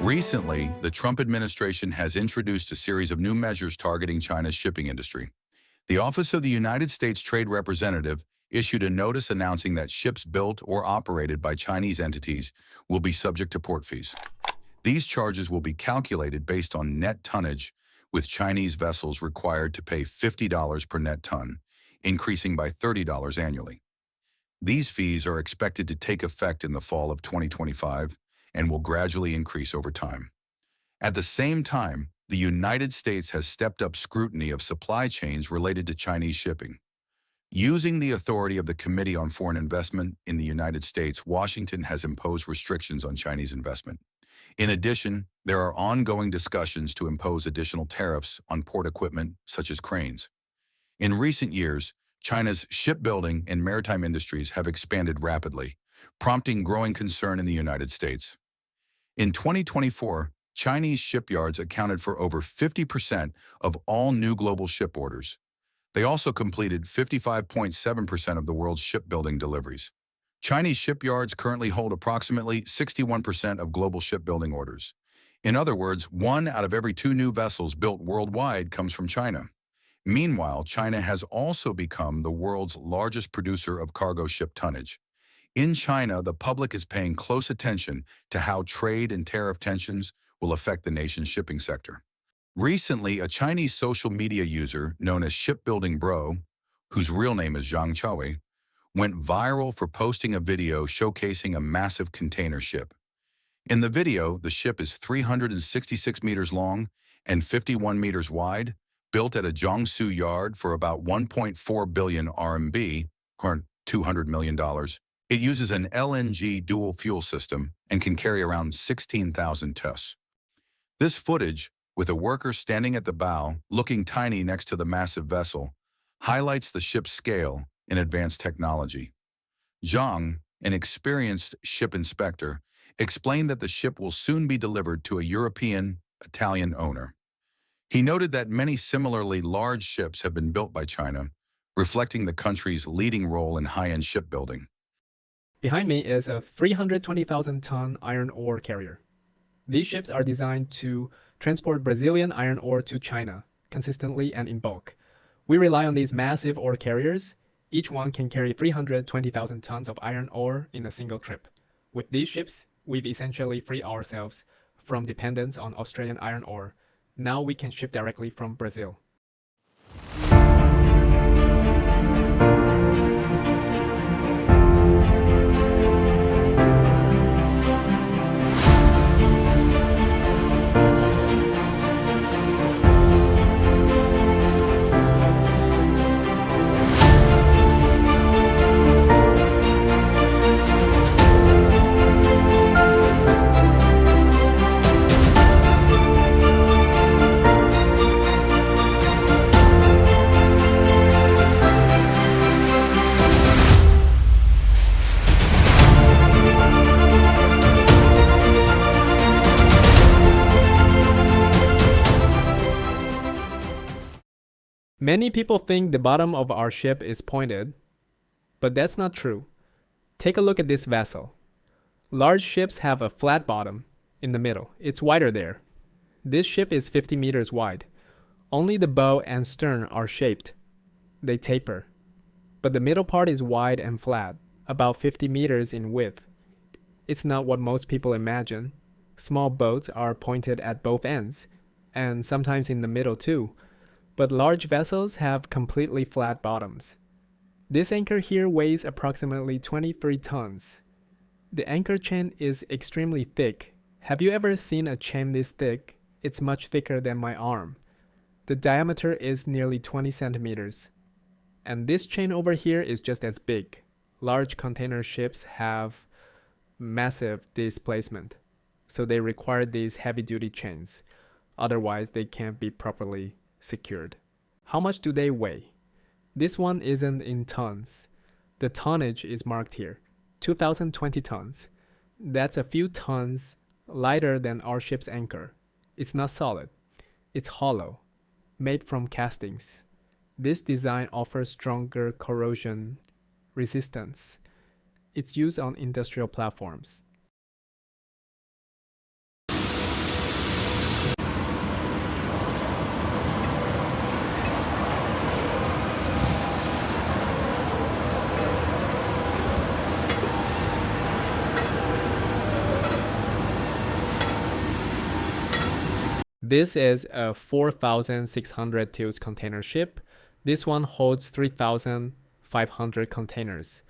Recently, the Trump administration has introduced a series of new measures targeting China's shipping industry. The Office of the United States Trade Representative issued a notice announcing that ships built or operated by Chinese entities will be subject to port fees. These charges will be calculated based on net tonnage, with Chinese vessels required to pay $50 per net ton, increasing by $30 annually. These fees are expected to take effect in the fall of 2025 and will gradually increase over time. At the same time, the United States has stepped up scrutiny of supply chains related to Chinese shipping. Using the authority of the Committee on Foreign Investment in the United States, Washington has imposed restrictions on Chinese investment. In addition, there are ongoing discussions to impose additional tariffs on port equipment such as cranes. In recent years, China's shipbuilding and maritime industries have expanded rapidly, prompting growing concern in the United States. In 2024, Chinese shipyards accounted for over 50% of all new global ship orders. They also completed 55.7% of the world's shipbuilding deliveries. Chinese shipyards currently hold approximately 61% of global shipbuilding orders. In other words, 1 out of every 2 new vessels built worldwide comes from China. Meanwhile, China has also become the world's largest producer of cargo ship tonnage. In China, the public is paying close attention to how trade and tariff tensions will affect the nation's shipping sector. Recently, a Chinese social media user known as Shipbuilding Bro, whose real name is Zhang Chaowei, went viral for posting a video showcasing a massive container ship. In the video, the ship is 366 meters long and 51 meters wide, built at a Jiangsu yard for about 1.4 billion RMB, or $200 million. It uses an LNG dual fuel system and can carry around 16,000 tons. This footage, with a worker standing at the bow, looking tiny next to the massive vessel, highlights the ship's scale and advanced technology. Zhang, an experienced ship inspector, explained that the ship will soon be delivered to a European-Italian owner. He noted that many similarly large ships have been built by China, reflecting the country's leading role in high-end shipbuilding. Behind me is a 320,000-ton iron ore carrier. These ships are designed to transport Brazilian iron ore to China, consistently and in bulk. We rely on these massive ore carriers. Each one can carry 320,000 tons of iron ore in a single trip. With these ships, we've essentially freed ourselves from dependence on Australian iron ore. Now we can ship directly from Brazil. Many people think the bottom of our ship is pointed, but that's not true. Take a look at this vessel. Large ships have a flat bottom in the middle. It's wider there. This ship is 50 meters wide. Only the bow and stern are shaped. They taper. But the middle part is wide and flat, about 50 meters in width. It's not what most people imagine. Small boats are pointed at both ends, and sometimes in the middle too, but large vessels have completely flat bottoms. This anchor here weighs approximately 23 tons. The anchor chain is extremely thick. Have you ever seen a chain this thick? It's much thicker than my arm. The diameter is nearly 20 centimeters. And this chain over here is just as big. Large container ships have massive displacement, so they require these heavy-duty chains. Otherwise, they can't be properly secured. How much do they weigh? This one isn't in tons. The tonnage is marked here, 2,020 tons. That's a few tons lighter than our ship's anchor. It's not solid. It's hollow, made from castings. This design offers stronger corrosion resistance. It's used on industrial platforms. This is a 4,600 TEUs container ship. This one holds 3,500 containers.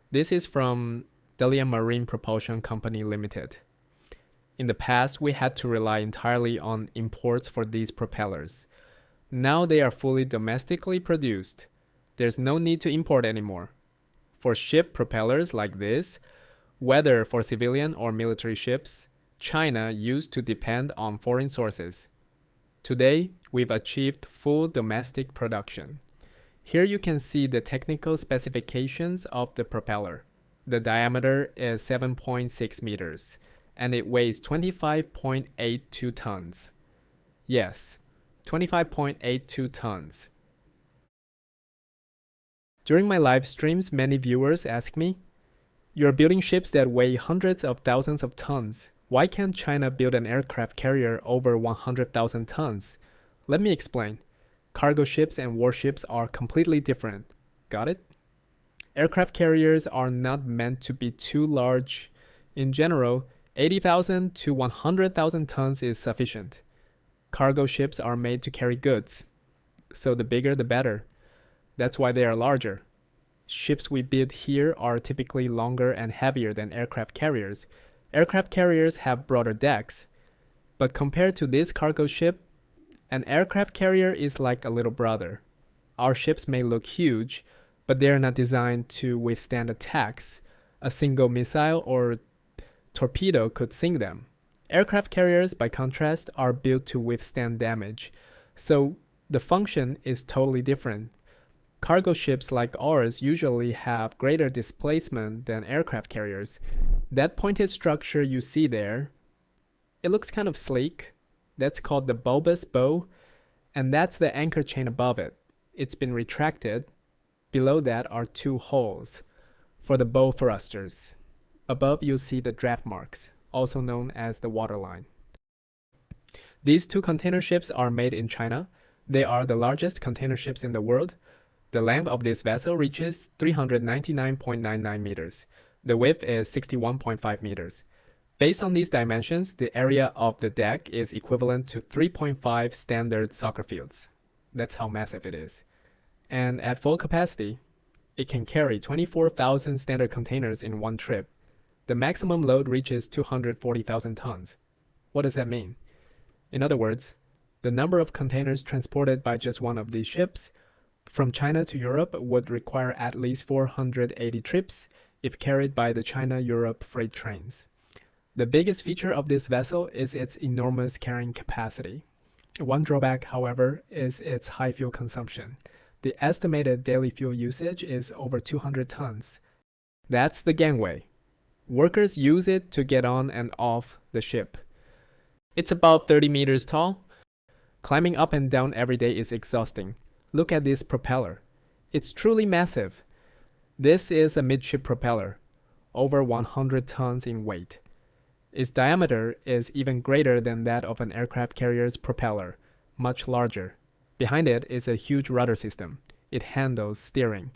This is from Dalian Marine Propulsion Company Limited. In the past, we had to rely entirely on imports for these propellers. Now they are fully domestically produced. There's no need to import anymore. For ship propellers like this, whether for civilian or military ships, China used to depend on foreign sources. Today, we've achieved full domestic production. Here you can see the technical specifications of the propeller. The diameter is 7.6 meters, and it weighs 25.82 tons. Yes, 25.82 tons. During my live streams, many viewers ask me, "You're building ships that weigh hundreds of thousands of tons. Why can't China build an aircraft carrier over 100,000 tons?" Let me explain. Cargo ships and warships are completely different. Got it? Aircraft carriers are not meant to be too large. In general, 80,000 to 100,000 tons is sufficient. Cargo ships are made to carry goods, so the bigger the better. That's why they are larger. Ships we build here are typically longer and heavier than aircraft carriers. Aircraft carriers have broader decks, but compared to this cargo ship, an aircraft carrier is like a little brother. Our ships may look huge, but they are not designed to withstand attacks. A single missile or torpedo could sink them. Aircraft carriers, by contrast, are built to withstand damage, so the function is totally different. Cargo ships like ours usually have greater displacement than aircraft carriers. That pointed structure you see there, it looks kind of sleek. That's called the bulbous bow, and that's the anchor chain above it. It's been retracted. Below that are two holes for the bow thrusters. Above you'll see the draft marks, also known as the waterline. These two container ships are made in China. They are the largest container ships in the world. The length of this vessel reaches 399.99 meters. The width is 61.5 meters. Based on these dimensions, the area of the deck is equivalent to 3.5 standard soccer fields. That's how massive it is. And at full capacity, it can carry 24,000 standard containers in one trip. The maximum load reaches 240,000 tons. What does that mean? In other words, the number of containers transported by just one of these ships from China to Europe would require at least 480 trips if carried by the China-Europe freight trains. The biggest feature of this vessel is its enormous carrying capacity. One drawback, however, is its high fuel consumption. The estimated daily fuel usage is over 200 tons. That's the gangway. Workers use it to get on and off the ship. It's about 30 meters tall. Climbing up and down every day is exhausting. Look at this propeller. It's truly massive. This is a midship propeller, over 100 tons in weight. Its diameter is even greater than that of an aircraft carrier's propeller, much larger. Behind it is a huge rudder system. It handles steering.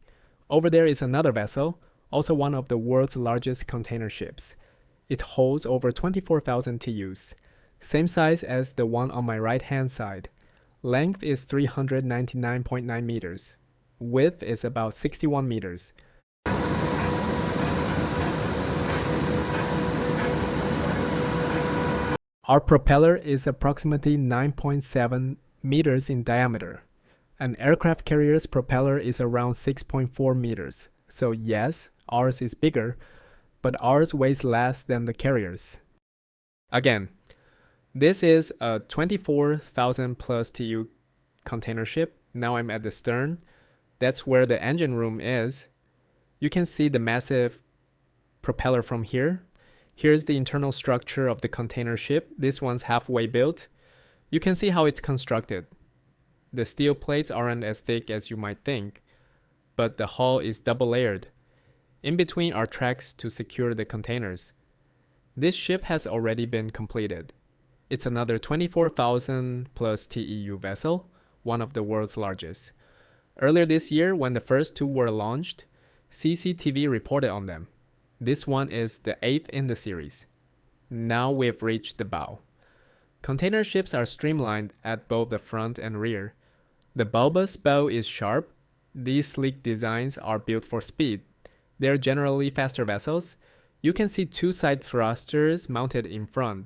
Over there is another vessel, also one of the world's largest container ships. It holds over 24,000 TEUs, same size as the one on my right-hand side. Length is 399.9 meters. Width is about 61 meters. Our propeller is approximately 9.7 meters in diameter. An aircraft carrier's propeller is around 6.4 meters. So yes, ours is bigger, but ours weighs less than the carrier's. Again, this is a 24,000 plus TEU container ship. Now I'm at the stern. That's where the engine room is. You can see the massive propeller from here. Here's the internal structure of the container ship. This one's halfway built. You can see how it's constructed. The steel plates aren't as thick as you might think, but the hull is double layered. In between are tracks to secure the containers. This ship has already been completed. It's another 24,000 plus TEU vessel, one of the world's largest. Earlier this year, when the first two were launched, CCTV reported on them. This one is the 8th in the series. Now we've reached the bow. Container ships are streamlined at both the front and rear. The bulbous bow is sharp. These sleek designs are built for speed. They're generally faster vessels. You can see two side thrusters mounted in front.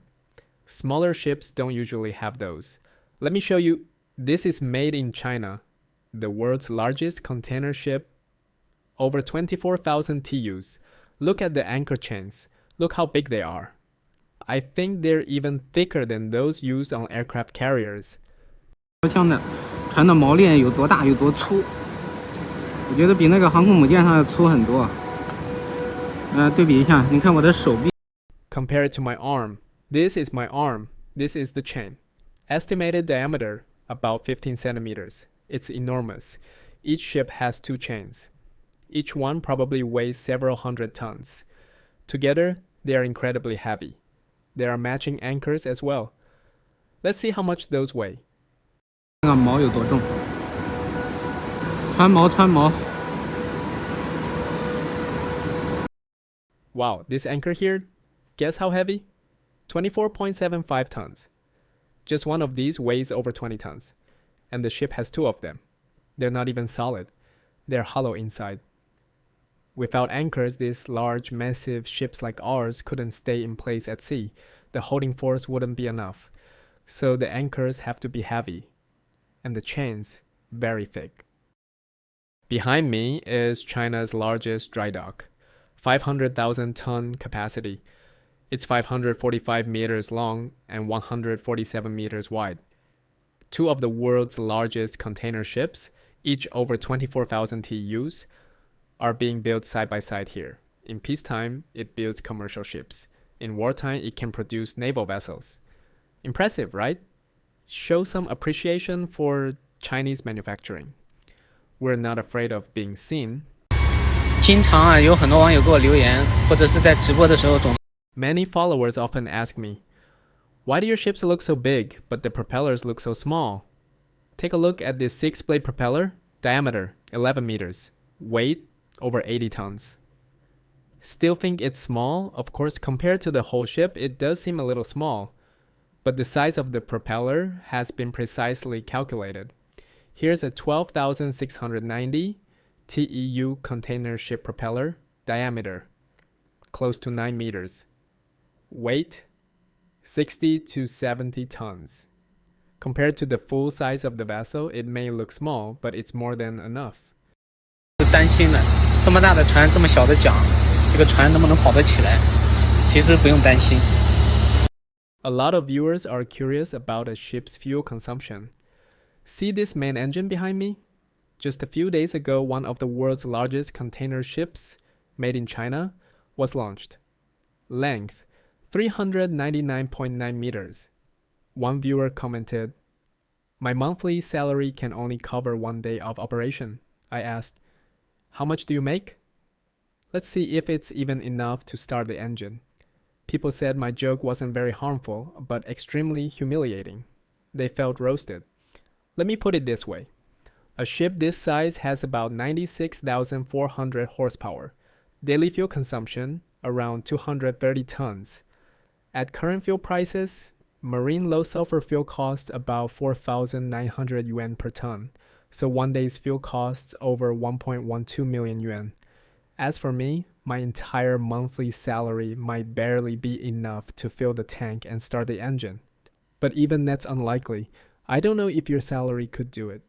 Smaller ships don't usually have those. Let me show you. This is made in China, the world's largest container ship, over 24,000 TEUs. Look at the anchor chains. Look how big they are. I think they're even thicker than those used on aircraft carriers. 枪的船的锚链有多大有多粗，我觉得比那个航空母舰上要粗很多。对比一下，你看我的手臂。 Compare it to my arm. This is my arm. This is the chain. Estimated diameter, about 15 centimeters. It's enormous. Each ship has two chains. Each one probably weighs several hundred tons. Together, they are incredibly heavy. There are matching anchors as well. Let's see how much those weigh. 那个锚有多重？穿锚。 Wow, this anchor here, guess how heavy? 24.75 tons. Just one of these weighs over 20 tons. And the ship has two of them. They're not even solid. They're hollow inside. Without anchors, these large, massive ships like ours couldn't stay in place at sea. The holding force wouldn't be enough. So the anchors have to be heavy. And the chains, very thick. Behind me is China's largest dry dock. 500,000 ton capacity. It's 545 meters long and 147 meters wide. Two of the world's largest container ships, each over 24,000 TEUs, are being built side by side here. In peacetime, it builds commercial ships. In wartime, it can produce naval vessels. Impressive, right? Show some appreciation for Chinese manufacturing. We're not afraid of being seen. 经常有很多网友给我留言，或者是在直播的时候总。 Many followers often ask me, why do your ships look so big, but the propellers look so small? Take a look at this 6-blade propeller, diameter 11 meters, weight over 80 tons. Still think it's small? Of course, compared to the whole ship, it does seem a little small. But the size of the propeller has been precisely calculated. Here's a 12,690 TEU container ship propeller, diameter close to 9 meters. Weight 60 to 70 tons. Compared to the full size of the vessel, it may look small, but it's more than enough. 担心了，这么大的船，这么小的桨，这个船能不能跑得起来？其实不用担心。 A lot of viewers are curious about a ship's fuel consumption. See this main engine behind me? Just a few days ago, one of the world's largest container ships, made in China, was launched. Length 399.9 meters. One viewer commented, "My monthly salary can only cover one day of operation." I asked, "How much do you make?" Let's see if it's even enough to start the engine. People said my joke wasn't very harmful, but extremely humiliating. They felt roasted. Let me put it this way. A ship this size has about 96,400 horsepower. Daily fuel consumption around 230 tons. At current fuel prices, marine low sulfur fuel costs about 4,900 yuan per ton, so one day's fuel costs over 1.12 million yuan. As for me, my entire monthly salary might barely be enough to fill the tank and start the engine. But even that's unlikely. I don't know if your salary could do it.